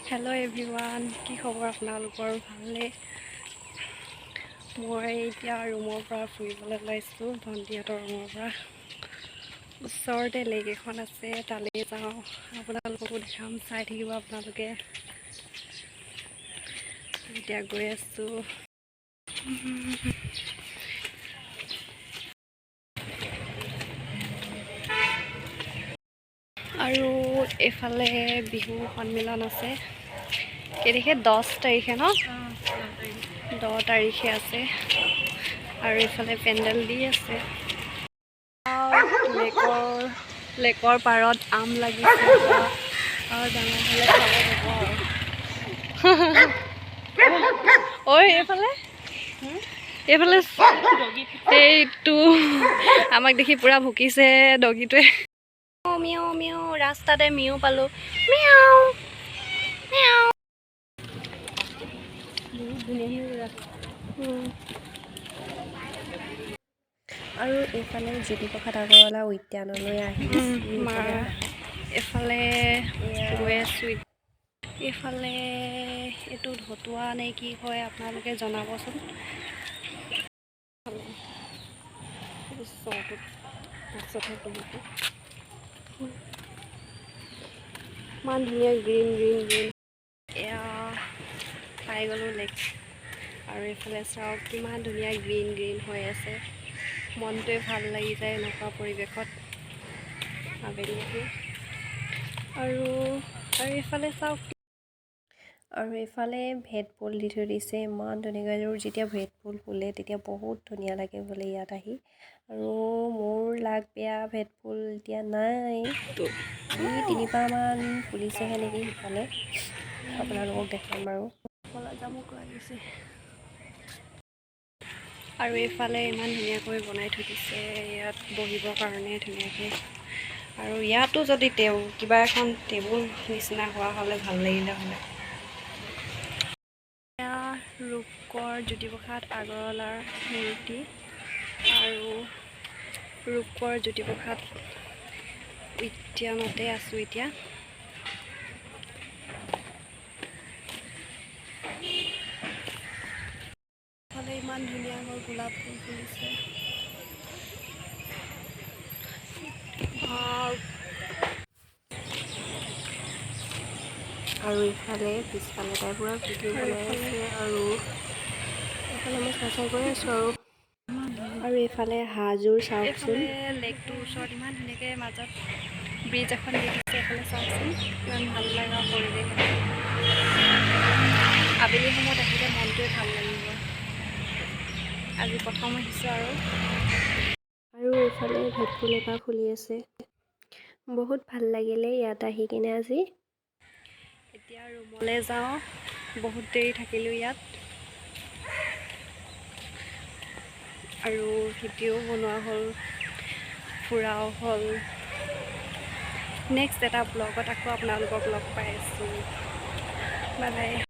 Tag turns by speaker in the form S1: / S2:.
S1: Hello' everyone, কি খবৰ আপোনালোকৰ? ভালনে? মই এতিয়া ৰুমৰ পৰা ফুৰিবলৈ ওলাইছোঁ, ভণ্টিহঁতৰ ৰুমৰ পৰা। ওচৰতে লেক এখন আছে, তালৈ যাওঁ। আপোনালোককো দেখাম, চাই থাকিব আপোনালোকে। এতিয়া গৈ আছোঁ। আৰু এইফালে বিহু সন্মিলন আছে। কেই তাৰিখে? 10 তাৰিখে ন? 10 তাৰিখে আছে। আৰু এইফালে পেণ্ডেল দি আছে। লেকৰ পাৰত আম লাগিছে। আৰু ডাঙৰ হ'লে খাব পাব। ঐ এইফালে এইটো আমাক দেখি পুৰা ভুকিছে ডগীটোৱে। মিয়াও মিয়াও, ৰাস্তাতে মিও পালো। মিয়াও মিয়াও।
S2: আৰু এইফালে জ্যোতিপ্ৰসাদ আগৰৱালা উদ্যানলৈ আহিছোঁ।
S1: এইফালে গৈ আছোঁ। এইফালে এইটো ধতুৱা নে কি হয় আপোনালোকে জনাবচোন। ইমান ধুনীয়া গ্ৰীণ গ্ৰীণ গ্ৰীণ। এয়া পাই গ'লোঁ লেক। আৰু এইফালে চাওক কিমান ধুনীয়া গ্ৰীণ গ্ৰীণ হৈ আছে। মনটোৱে ভাল লাগি যায় এনেকুৱা পৰিৱেশত আবেলি আহি। আৰু এইফালে চাওক।
S2: আৰু এইফালে ভেট ফুল দি থৈ দিছে, ইমান ধুনীয়াকৈ। আৰু যেতিয়া ভেট ফুল ফুলে তেতিয়া বহুত ধুনীয়া লাগে বোলে ইয়াত আহি। আৰু মোৰ লাগ বেয়া, ভেট ফুল এতিয়া নাই। 2-3পাহমান ফুলিছেহে নেকি সিফালে। আপোনালোকক দেখাম বাৰু।
S1: জামুক লাগিছে। আৰু এইফালে ইমান ধুনীয়াকৈ বনাই থৈ দিছে, ইয়াত বহিবৰ কাৰণে ধুনীয়াকৈ। আৰু ইয়াতো যদি কিবা এখন টেবুল নিচিনা হোৱা হ'লে ভাল লাগিলে হ'লে। এয়া ৰূপকোঁৱৰ জ্যোতিপ্ৰসাদ আগৰৱালাৰ মূৰ্তি। আৰু ৰূপকোঁৱৰ জ্যোতিপ্ৰসাদ উদ্যানতে আছোঁ এতিয়া। ইফালে ইমান ধুনীয়াকৈ গোলাপ ফুল ফুলিছে।
S2: আৰু ইফালে পিছফালে তাই পুৰা ভিডিঅ' বনাই আছে। আৰু এইফালে মই চাই গৈ আছোঁ। আৰু এইফালে হাঁহযোৰ চাওকচোন।
S1: লেকটোৰ ওচৰত ইমান ধুনীয়াকৈ মাজত ব্ৰিজ এখন দি দিছে। এইফালে চাওকচোন ইমান ভাল লগা পৰিৱেশ। আবেলি সময়ত আহিলে মনটোৱে ভাল লাগিব। আজি প্ৰথম আহিছোঁ আৰু
S2: এইফালে ভেট ফুল এপাহ ফুলি আছে। বহুত ভাল লাগিলে ইয়াত আহি কিনে আজি।
S1: এতিয়া ৰুমলৈ যাওঁ, বহুত দেৰি থাকিলোঁ ইয়াত। আৰু ভিডিঅ'ও বনোৱা হ'ল, ফুৰাও হ'ল। নেক্সট এটা ব্লগত আকৌ আপোনালোকক লগ পাই আছোঁ। Bye bye.